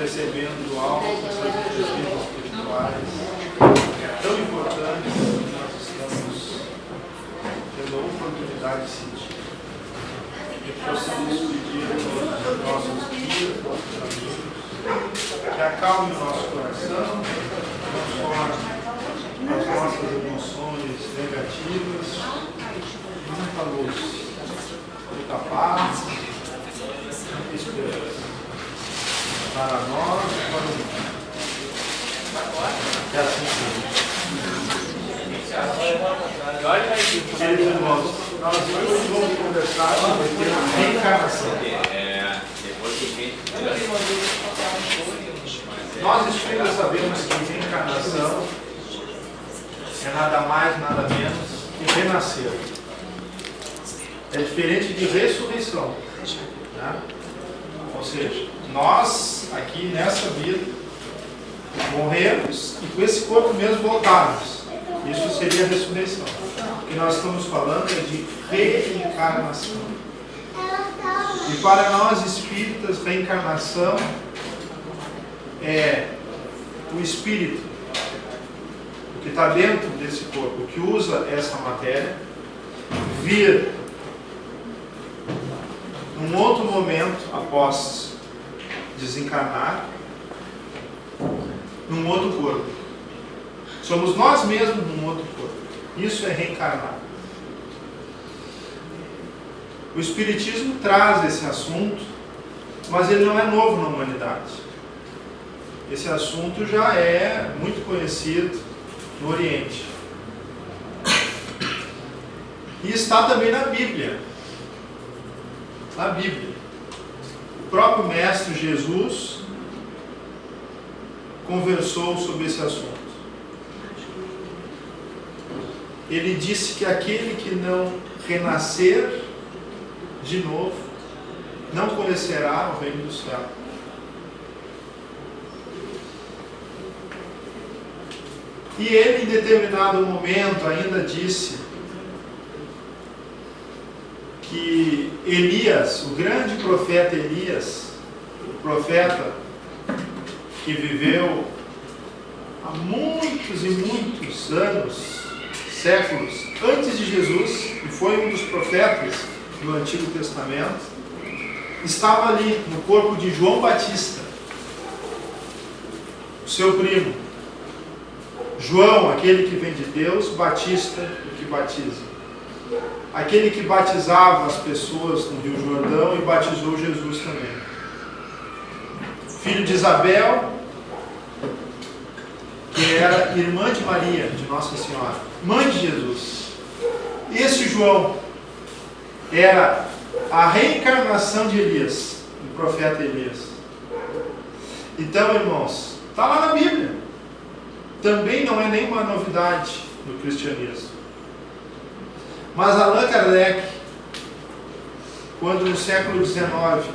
recebendo algo, essas iniciativas espirituais tão importantes que nós estamos tendo a oportunidade de sentir. Que possamos pedir aos nossos guias, nossos amigos, que acalme o nosso coração, transforme as nossas emoções negativas em muita luz, muita paz, muita esperança para nós e para o mundo. Que assim seja. Queridos irmãos, nós hoje vamos conversar sobre o tema reencarnação. Nós espíritas sabemos que reencarnação é nada mais, nada menos que renascer. É diferente de ressurreição, né? Ou seja, nós aqui nessa vida morremos e com esse corpo mesmo voltarmos. Isso seria a ressurreição. O que nós estamos falando é de reencarnação. E para nós espíritas, reencarnação é o espírito, o que está dentro desse corpo, o que usa essa matéria, vir num outro momento, após desencarnar, num outro corpo. Somos nós mesmos num outro corpo. Isso é reencarnar. O Espiritismo traz esse assunto, mas ele não é novo na humanidade. Esse assunto já é muito conhecido no Oriente. E está também na Bíblia. Na Bíblia. O próprio Mestre Jesus conversou sobre esse assunto. Ele disse que aquele que não renascer de novo não conhecerá o reino do céu. E ele, em determinado momento, ainda disse que Elias, o grande profeta Elias, o profeta que viveu há muitos e muitos anos, séculos antes de Jesus, e foi um dos profetas do Antigo Testamento, estava ali no corpo de João Batista, o seu primo. João, aquele que vem de Deus, Batista, o que batiza. Aquele que batizava as pessoas no Rio Jordão e batizou Jesus também. Filho de Isabel, que era irmã de Maria, de Nossa Senhora, mãe de Jesus. Esse João era a reencarnação de Elias, do profeta Elias. Então, irmãos, está lá na Bíblia. Também não é nenhuma novidade no cristianismo. Mas Allan Kardec, quando no século XIX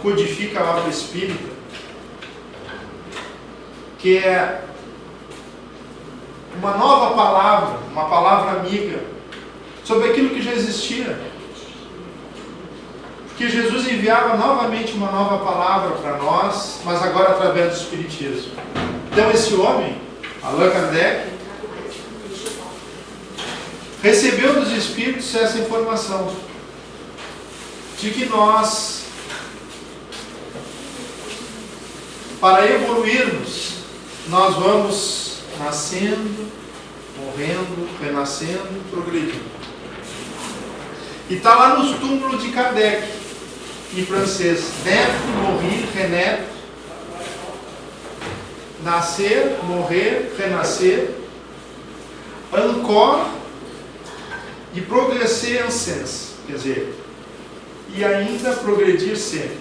codifica a obra espírita, que é uma nova palavra, uma palavra amiga, sobre aquilo que já existia. Porque Jesus enviava novamente uma nova palavra para nós, mas agora através do Espiritismo. Então esse homem, Allan Kardec, recebeu dos Espíritos essa informação, de que nós, para evoluirmos, nós vamos nascendo, morrendo, renascendo, progredindo. E está lá nos túmulos de Kardec, em francês: naître, mourir, renaître. Nascer, morrer, renascer, encore e progresser en sens, quer dizer, e ainda progredir sempre.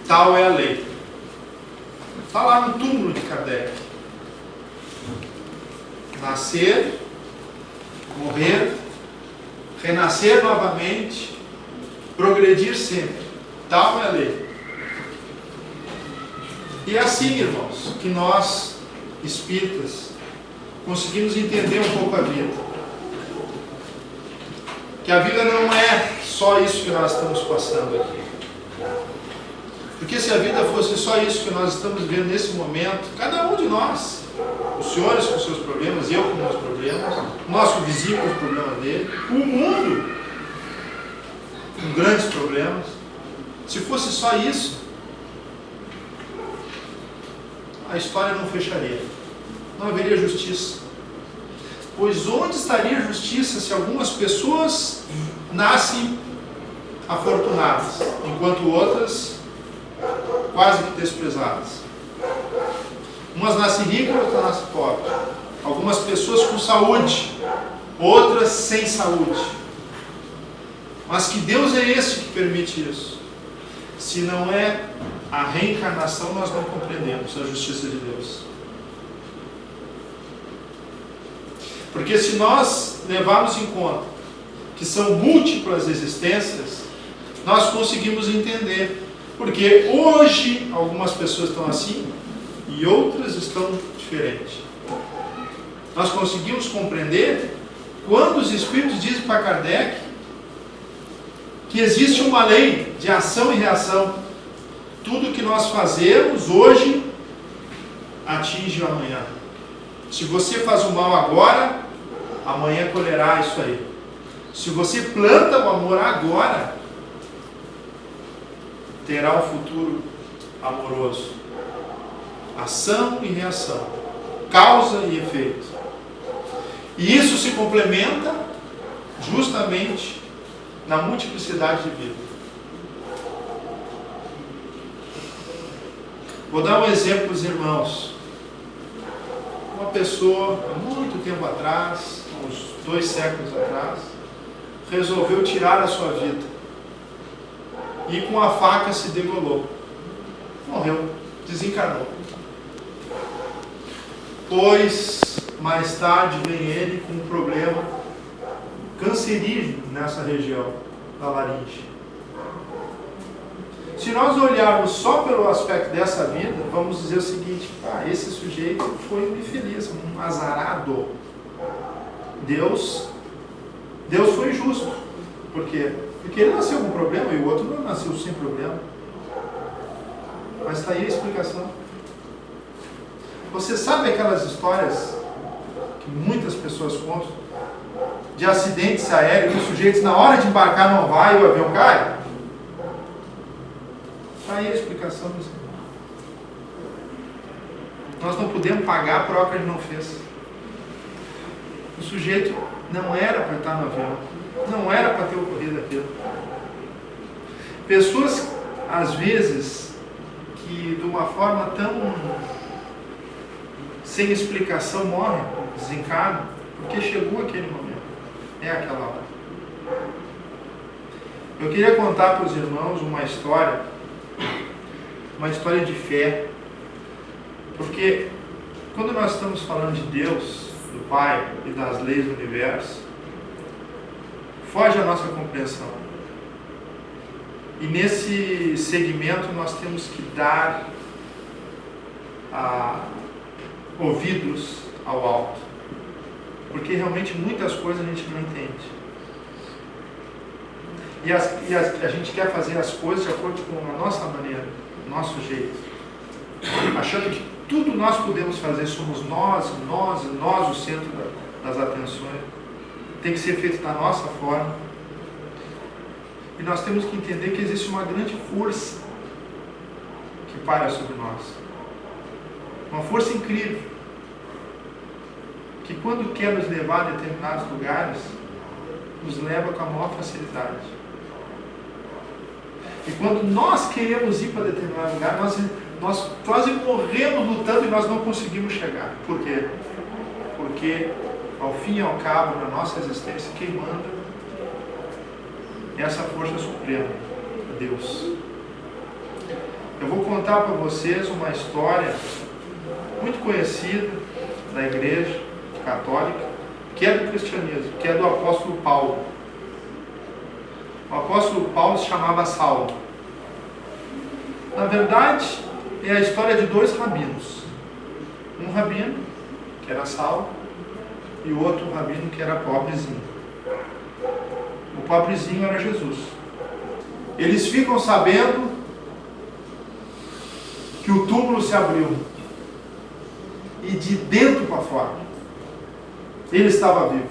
Tal é a lei. Está lá no túmulo de Kardec. Nascer, morrer, renascer novamente, progredir sempre. Tal é a lei. E é assim, irmãos, que nós, espíritas, conseguimos entender um pouco a vida. Que a vida não é só isso que nós estamos passando aqui. Porque se a vida fosse só isso que nós estamos vivendo nesse momento, cada um de nós, os senhores com seus problemas, eu com meus problemas, o nosso vizinho com os problemas dele, o mundo com grandes problemas, se fosse só isso, a história não fecharia, não haveria justiça. Pois onde estaria a justiça se algumas pessoas nascem afortunadas, enquanto outras quase que desprezadas? Umas nascem ricas, outras nascem pobres. Algumas pessoas com saúde, outras sem saúde. Mas que Deus é esse que permite isso? Se não é a reencarnação, nós não compreendemos a justiça de Deus. Porque se nós levarmos em conta que são múltiplas existências, nós conseguimos entender. Porque hoje algumas pessoas estão assim e outras estão diferentes. Nós conseguimos compreender quando os Espíritos dizem para Kardec que existe uma lei de ação e reação. Tudo que nós fazemos hoje atinge o amanhã. Se você faz o mal agora, amanhã colherá isso aí. Se você planta o amor agora, terá um futuro amoroso. Ação e reação, causa e efeito. E isso se complementa justamente na multiplicidade de vida. Vou dar um exemplo para os irmãos. Uma pessoa, há muito tempo atrás, uns 2 séculos atrás, resolveu tirar a sua vida. E com a faca se degolou. Morreu, desencarnou. Pois, mais tarde, vem ele com um problema cancerígeno nessa região da laringe. Se nós olharmos só pelo aspecto dessa vida, vamos dizer o seguinte: esse sujeito foi um infeliz, um azarado. Deus foi justo. Por quê? Porque ele nasceu com problema e o outro não nasceu sem problema. Mas está aí a explicação. Você sabe aquelas histórias que muitas pessoas contam de acidentes aéreos, que os sujeitos na hora de embarcar não vai e o avião cai? Está aí a explicação disso. Nós não podemos pagar por algo que ele não fez. O sujeito não era para estar no avião, não era para ter ocorrido aquilo. Pessoas, às vezes, que de uma forma tão sem explicação morrem, desencarnam, porque chegou aquele momento. É aquela hora. Eu queria contar para os irmãos uma história de fé. Porque quando nós estamos falando de Deus, do Pai e das leis do universo, foge a nossa compreensão. E nesse segmento nós temos que dar ouvidos ao alto. Porque realmente muitas coisas a gente não entende. E a gente quer fazer as coisas de acordo com a nossa maneira, o nosso jeito. Achando que tudo nós podemos fazer, somos nós o centro das atenções. Tem que ser feito da nossa forma. E nós temos que entender que existe uma grande força que paira sobre nós. Uma força incrível. Que quando quer nos levar a determinados lugares, nos leva com a maior facilidade. E quando nós queremos ir para determinado lugar, nós quase morremos lutando e nós não conseguimos chegar. Por quê? Porque, ao fim e ao cabo, na nossa existência, quem manda é essa força suprema, Deus. Eu vou contar para vocês uma história muito conhecida da Igreja Católica, que é do cristianismo, que é do apóstolo Paulo. O apóstolo Paulo se chamava Saulo. Na verdade, é a história de 2 rabinos. Um rabino, que era Saulo, e o outro rabino, que era pobrezinho. O pobrezinho era Jesus. Eles ficam sabendo que o túmulo se abriu. E de dentro para fora, ele estava vivo.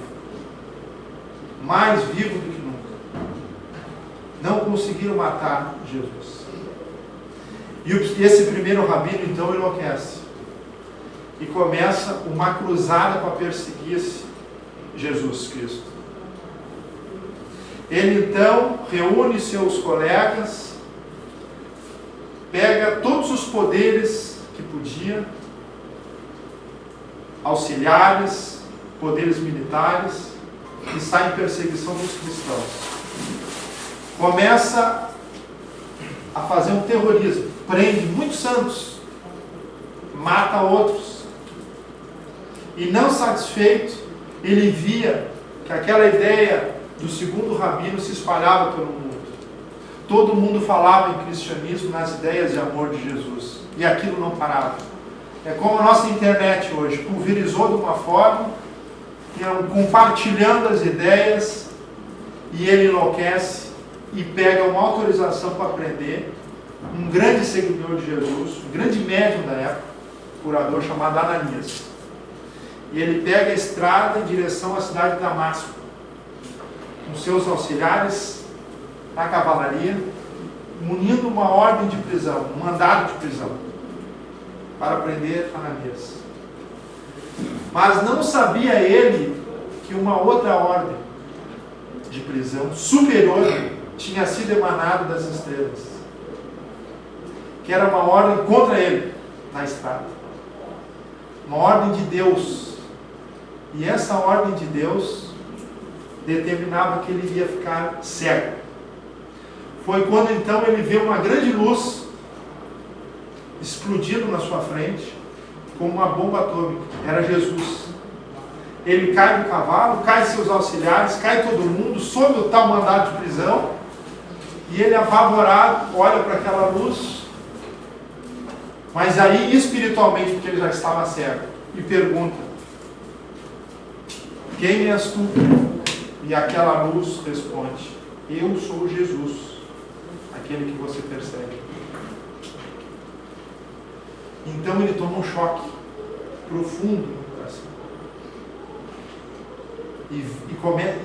Mais vivo do que nunca. Não conseguiram matar Jesus. E esse primeiro rabino, então, enlouquece. E começa uma cruzada para perseguir Jesus Cristo. Ele, então, reúne seus colegas, pega todos os poderes que podia, auxiliares, poderes militares, e sai em perseguição dos cristãos. Começa a fazer um terrorismo, prende muitos santos, mata outros, e não satisfeito, ele via que aquela ideia do segundo rabino se espalhava pelo mundo. Todo mundo falava em cristianismo, nas ideias de amor de Jesus, e aquilo não parava. É como a nossa internet hoje, pulverizou de uma forma, compartilhando as ideias, e ele enlouquece e pega uma autorização para prender um grande seguidor de Jesus, um grande médium da época, curador chamado Ananias. E ele pega a estrada em direção à cidade de Damasco, com seus auxiliares, a cavalaria, munindo uma ordem de prisão, um mandado de prisão, para prender Ananias. Mas não sabia ele que uma outra ordem de prisão superior tinha sido emanada das estrelas, que era uma ordem contra ele na estrada, uma ordem de Deus. E essa ordem de Deus determinava que ele iria ficar cego. Foi quando então ele vê uma grande luz explodindo na sua frente, como uma bomba atômica. Era Jesus. Ele cai do cavalo, cai seus auxiliares, cai todo mundo, sob o tal mandado de prisão, e ele, apavorado, olha para aquela luz, mas aí espiritualmente, porque ele já estava cego, e pergunta: quem és tu? E aquela luz responde: eu sou Jesus, aquele que você persegue. Então ele toma um choque profundo no coração.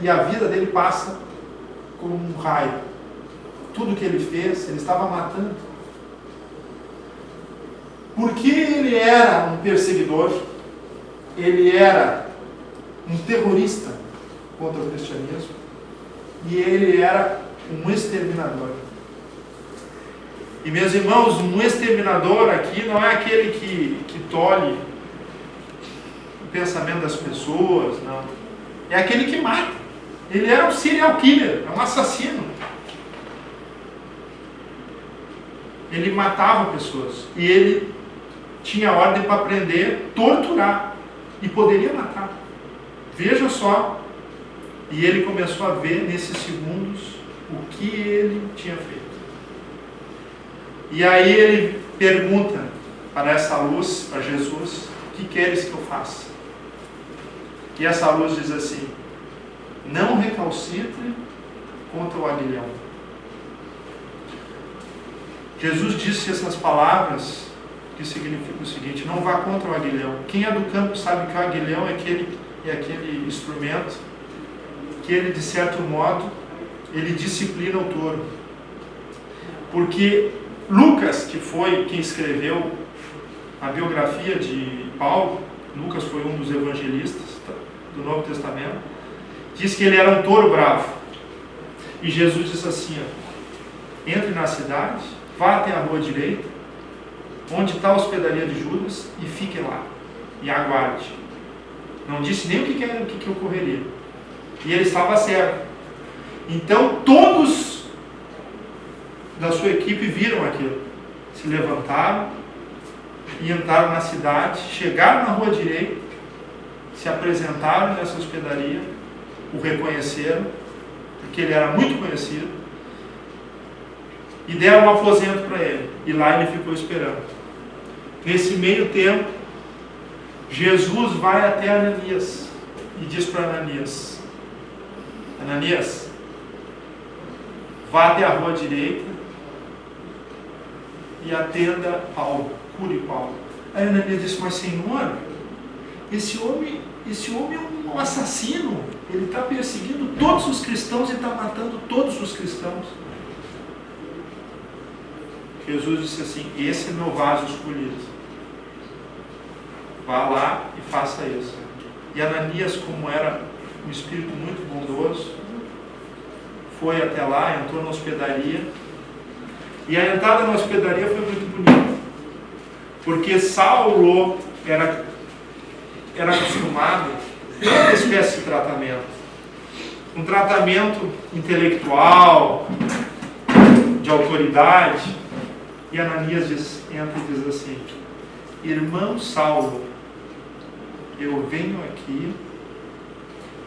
E a vida dele passa como um raio. Tudo que ele fez, ele estava matando. Porque ele era um perseguidor, ele era um terrorista contra o cristianismo, e ele era um exterminador. E, meus irmãos, um exterminador aqui não é aquele que tolhe o pensamento das pessoas, não. É aquele que mata. Ele era um serial killer, é um assassino. Ele matava pessoas. E ele tinha ordem para prender, torturar. E poderia matar. Veja só. E ele começou a ver nesses segundos o que ele tinha feito. E aí ele pergunta para essa luz, para Jesus: o que queres que eu faça? E essa luz diz assim: não recalcitre contra o aguilhão. Jesus disse essas palavras que significam o seguinte: não vá contra o aguilhão. Quem é do campo sabe que o aguilhão é aquele instrumento que ele, de certo modo, ele disciplina o touro. Porque Lucas, que foi quem escreveu a biografia de Paulo, Lucas foi um dos evangelistas do Novo Testamento, diz que ele era um touro bravo. E Jesus disse assim: ó, entre na cidade, vá até a rua direita, onde está a hospedaria de Judas, e fique lá, e aguarde. Não disse nem o que ocorreria. E ele estava cego. Então todos da sua equipe viram aquilo, se levantaram e entraram na cidade, chegaram na rua direita, se apresentaram nessa hospedaria, o reconheceram, porque ele era muito conhecido, e deram um aposento para ele, e lá ele ficou esperando. Nesse meio tempo, Jesus vai até Ananias e diz para Ananias: Ananias, vá até a rua direita e atenda Paulo. cure Paulo. Aí Ananias disse, mas Senhor, esse homem é um assassino, ele está perseguindo todos os cristãos e está matando todos os cristãos. Jesus disse assim, esse é meu vaso escolhido. Vá lá e faça isso. E Ananias, como era um espírito muito bondoso, foi até lá, entrou na hospedaria. E a entrada na hospedaria foi muito bonita. Porque Saulo era acostumado a uma espécie de tratamento. Um tratamento intelectual, de autoridade. E Ananias entra e diz assim, irmão Saulo, eu venho aqui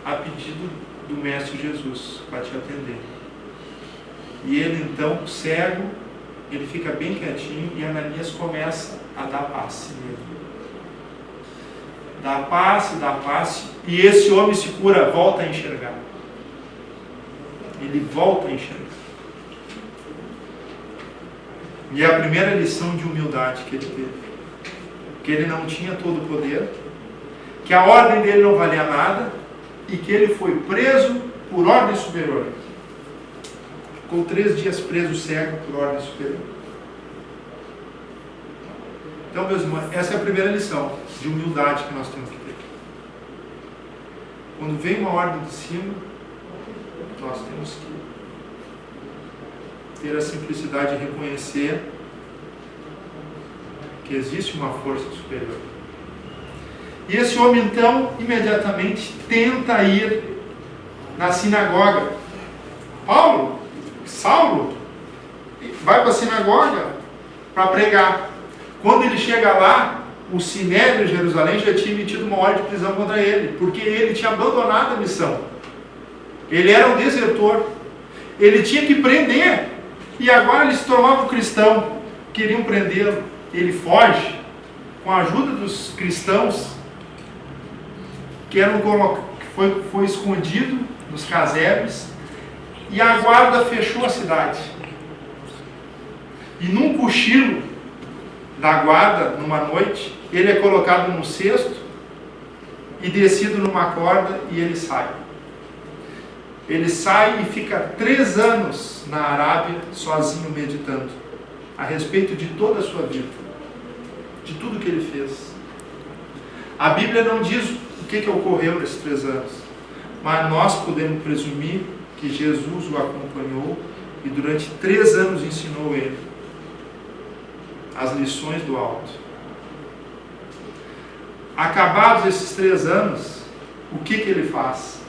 a pedido do Mestre Jesus para te atender. E ele então, cego, ele fica bem quietinho e Ananias começa a dar passe nele. Dá passe, e esse homem se cura, volta a enxergar. Ele volta a enxergar. E é a primeira lição de humildade que ele teve. Que ele não tinha todo o poder, que a ordem dele não valia nada, e que ele foi preso por ordem superior. Ficou 3 dias preso cego por ordem superior. Então, meus irmãos, essa é a primeira lição de humildade que nós temos que ter. Quando vem uma ordem de cima, nós temos que ter a simplicidade de reconhecer que existe uma força superior. E esse homem, então, imediatamente tenta ir na sinagoga. Saulo, vai para a sinagoga para pregar. Quando ele chega lá, o Sinédrio de Jerusalém já tinha emitido uma ordem de prisão contra ele, porque ele tinha abandonado a missão. Ele era um desertor. Ele tinha que prender. E agora ele se tornava um cristão. Queriam prendê-lo. Ele foge com a ajuda dos cristãos que foi escondido nos casebres, e a guarda fechou a cidade. E num cochilo da guarda, numa noite, ele é colocado num cesto e descido numa corda, e ele sai. Ele sai e fica 3 anos na Arábia, sozinho, meditando a respeito de toda a sua vida, de tudo que ele fez. A Bíblia não diz o que ocorreu nesses 3 anos, mas nós podemos presumir que Jesus o acompanhou e durante 3 anos ensinou ele as lições do alto. Acabados esses 3 anos, o que ele faz?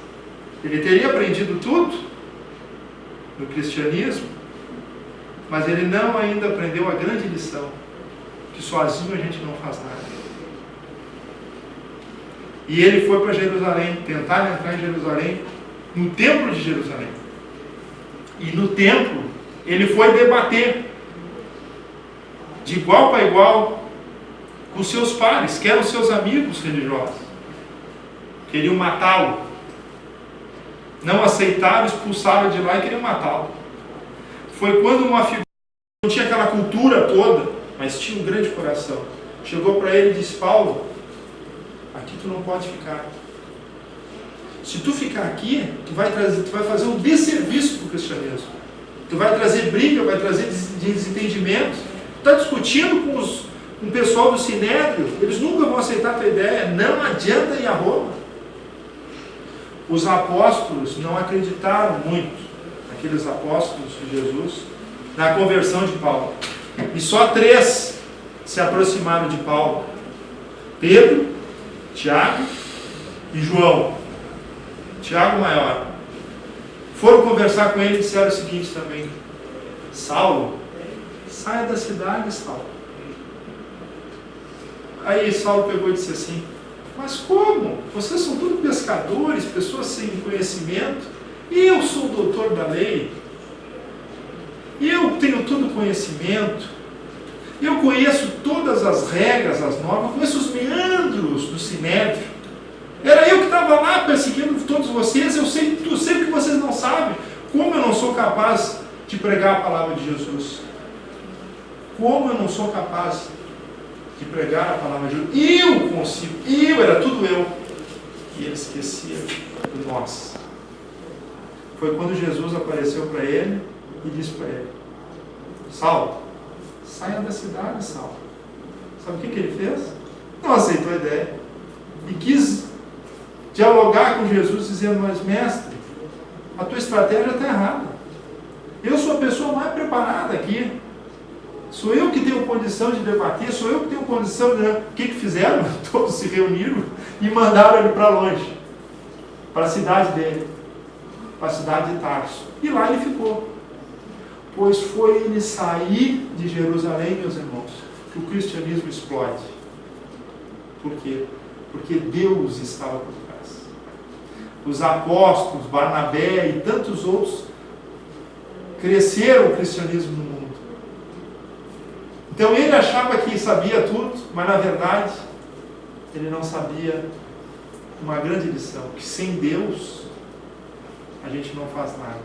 Ele teria aprendido tudo no cristianismo, mas ele não ainda aprendeu a grande lição, que sozinho a gente não faz nada. E ele foi para Jerusalém, tentar entrar em Jerusalém, no templo de Jerusalém. E no templo, ele foi debater, de igual para igual, com seus pares, que eram seus amigos religiosos. Queriam matá-lo. Não aceitaram, expulsaram de lá e queriam matá-lo. Foi quando uma figura, não tinha aquela cultura toda, mas tinha um grande coração, chegou para ele e disse: Paulo, aqui tu não pode ficar. Se tu ficar aqui, tu vai fazer um desserviço para o cristianismo. Tu vai trazer briga, vai trazer desentendimento. Tu está discutindo com o pessoal do Sinédrio, eles nunca vão aceitar a tua ideia. Não adianta ir a Roma. Os apóstolos não acreditaram muito, aqueles apóstolos de Jesus, na conversão de Paulo. E só 3 se aproximaram de Paulo: Pedro, Tiago e João. Tiago maior. Foram conversar com ele e disseram o seguinte também: Saulo, saia da cidade, Saulo. Aí Saulo pegou e disse assim: mas como? Vocês são todos pescadores, pessoas sem conhecimento. Eu sou o doutor da lei. Eu tenho todo o conhecimento. Eu conheço todas as regras, as normas, conheço os meandros do Sinédrio. Era eu que estava lá perseguindo todos vocês. Eu sei o que vocês não sabem. Como eu não sou capaz de pregar a palavra de Jesus? Como eu não sou capaz de pregar a palavra de Deus. Eu consigo, era tudo eu. E ele esquecia do nós. Foi quando Jesus apareceu para ele e disse para ele: Saulo, saia da cidade, Saulo. Sabe o que ele fez? Não aceitou a ideia. E quis dialogar com Jesus, dizendo: mas mestre, a tua estratégia está errada. Eu sou a pessoa mais preparada aqui. Sou eu que tenho condição de debater, sou eu que tenho condição de... O que fizeram? Todos se reuniram e mandaram ele para longe, para a cidade dele, para a cidade de Tarso. E lá ele ficou. Pois foi ele sair de Jerusalém, meus irmãos, que o cristianismo explode. Por quê? Porque Deus estava por trás. Os apóstolos, Barnabé e tantos outros cresceram o cristianismo no mundo. Então ele achava que sabia tudo, mas na verdade ele não sabia uma grande lição, que sem Deus a gente não faz nada.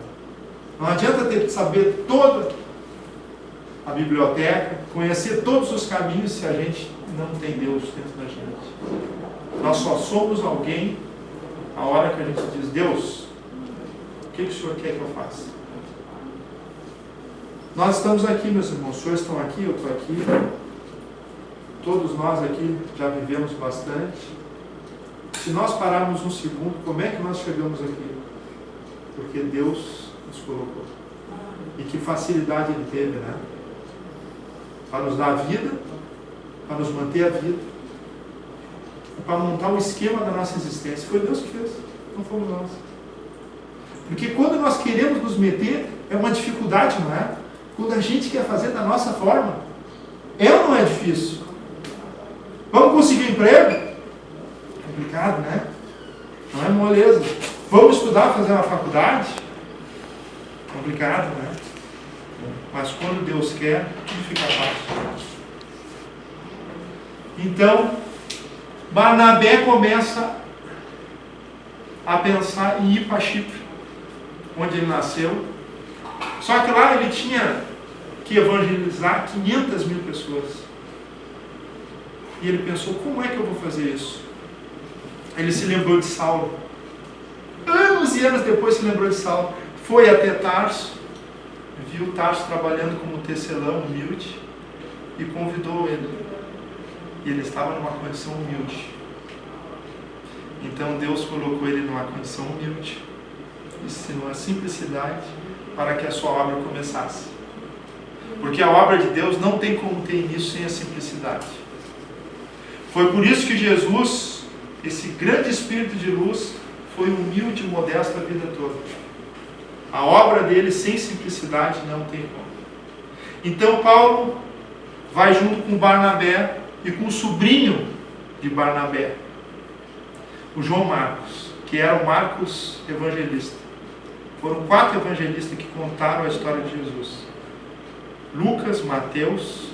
Não adianta saber toda a biblioteca, conhecer todos os caminhos se a gente não tem Deus dentro da gente. Nós só somos alguém a hora que a gente diz: Deus, o que o Senhor quer que eu faça? Nós estamos aqui, meus irmãos, os senhores estão aqui, eu estou aqui, todos nós aqui já vivemos bastante. Se nós pararmos um segundo, como é que nós chegamos aqui? Porque Deus nos colocou. E que facilidade Ele teve, né? Para nos dar a vida, para nos manter a vida, para montar um esquema da nossa existência. Foi Deus que fez, não fomos nós. Porque quando nós queremos nos meter, é uma dificuldade, não é? Quando a gente quer fazer da nossa forma, ou não é difícil? Vamos conseguir emprego? Complicado, né? Não é moleza. Vamos estudar, fazer uma faculdade? Complicado, né? Mas quando Deus quer, tudo fica fácil. Então, Barnabé começa a pensar em ir para Chipre, onde ele nasceu. Só que lá ele tinha que evangelizar 500 mil pessoas. E ele pensou: como é que eu vou fazer isso? Ele se lembrou de Saulo. Anos e anos depois se lembrou de Saulo. Foi até Tarso, viu Tarso trabalhando como tecelão humilde e convidou ele. E ele estava numa condição humilde. Então Deus colocou ele numa condição humilde, ensinou a simplicidade para que a sua obra começasse. Porque a obra de Deus não tem como ter início sem a simplicidade. Foi por isso que Jesus, esse grande Espírito de luz, foi humilde e modesto a vida toda. A obra dele sem simplicidade não tem como. Então Paulo vai junto com Barnabé e com o sobrinho de Barnabé, o João Marcos, que era o Marcos evangelista. Foram 4 evangelistas que contaram a história de Jesus: Lucas, Mateus,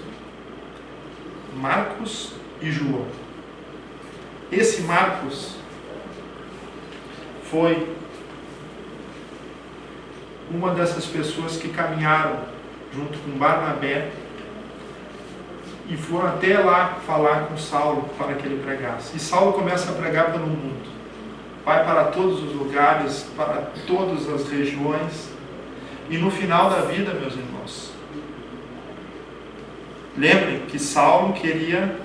Marcos e João. Esse Marcos foi uma dessas pessoas que caminharam junto com Barnabé e foram até lá falar com Saulo para que ele pregasse. E Saulo começa a pregar pelo mundo. Vai para todos os lugares, para todas as regiões. E no final da vida, meus irmãos, lembrem que Saulo queria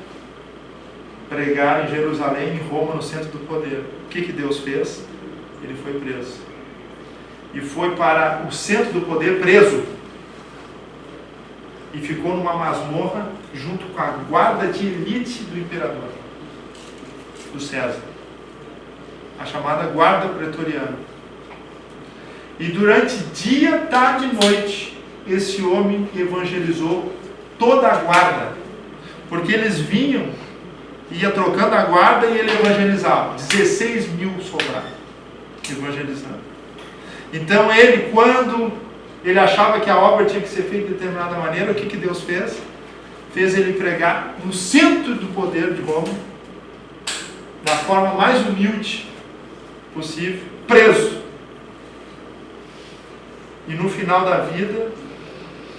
pregar em Jerusalém, em Roma, no centro do poder. O que Deus fez? Ele foi preso. E foi para o centro do poder preso. E ficou numa masmorra junto com a guarda de elite do imperador, do César. A chamada guarda pretoriana. E durante dia, tarde e noite, esse homem evangelizou toda a guarda. Porque eles vinham, ia trocando a guarda e ele evangelizava. 16 mil soldados evangelizando. Então ele, quando ele achava que a obra tinha que ser feita de determinada maneira, o que Deus fez? Fez ele pregar no centro do poder de Roma, da forma mais humilde possível, preso. E no final da vida,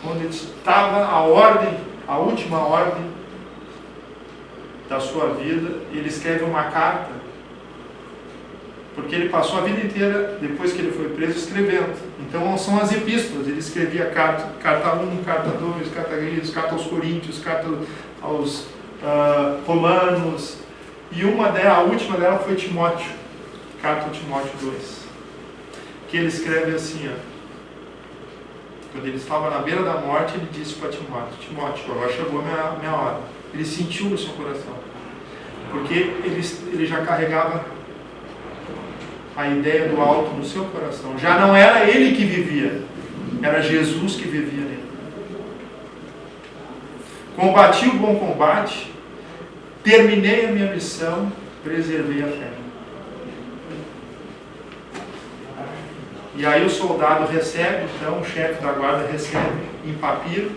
quando estava a ordem, a última ordem, da sua vida, ele escreve uma carta, porque ele passou a vida inteira, depois que ele foi preso, escrevendo. Então são as epístolas, ele escrevia carta 1, carta 2, carta a Gregos, carta aos Coríntios, carta aos Romanos, e a última dela foi Timóteo, carta a Timóteo 2, que ele escreve assim, quando ele estava na beira da morte, ele disse para Timóteo, agora chegou a minha hora. Ele sentiu no seu coração, porque ele já carregava a ideia do alto no seu coração. Já não era ele que vivia, era Jesus que vivia nele. Combati o bom combate, terminei a minha missão, preservei a fé. E aí o soldado recebe, então o chefe da guarda recebe em papiro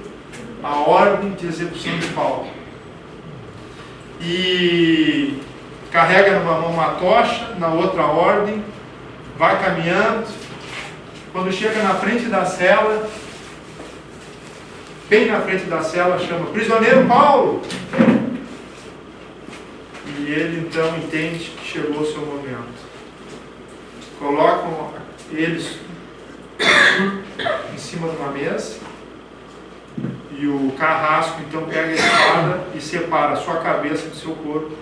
a ordem de execução de Paulo. E carrega numa mão uma tocha, na outra a ordem, vai caminhando. Quando chega na frente da cela, bem na frente da cela, chama: prisioneiro Paulo! E ele então entende que chegou o seu momento. Colocam eles em cima de uma mesa, e o carrasco então pega a espada e separa a sua cabeça do seu corpo,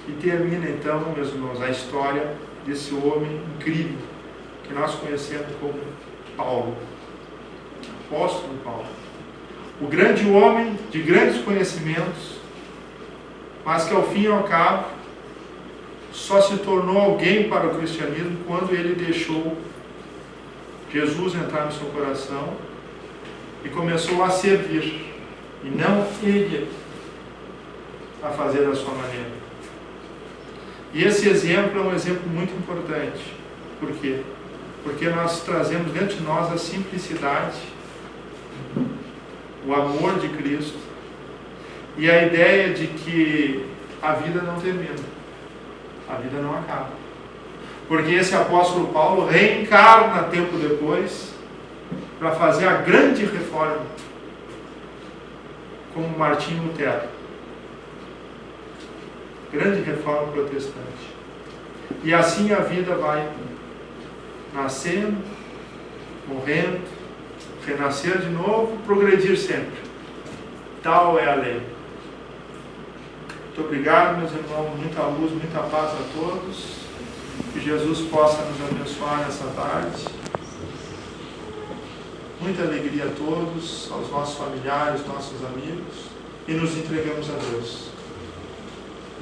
e termina então, meus irmãos, a história desse homem incrível que nós conhecemos como Paulo, apóstolo Paulo, o grande homem de grandes conhecimentos, mas que ao fim e ao cabo só se tornou alguém para o cristianismo quando ele deixou Jesus entrar no seu coração e começou a servir, e não ele a fazer da sua maneira. E esse exemplo é um exemplo muito importante. Por quê? Porque nós trazemos dentro de nós a simplicidade, o amor de Cristo e a ideia de que a vida não termina, a vida não acaba. Porque esse apóstolo Paulo reencarna tempo depois para fazer a grande reforma, como Martinho Lutero, grande reforma protestante. E assim a vida vai nascendo, morrendo, renascer de novo, progredir sempre. Tal é a lei. Muito obrigado, meus irmãos, muita luz, muita paz a todos. Que Jesus possa nos abençoar nessa tarde. Muita alegria a todos, aos nossos familiares, nossos amigos, e nos entregamos a Deus.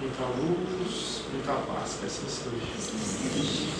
Muita luz, muita paz, que assim seja.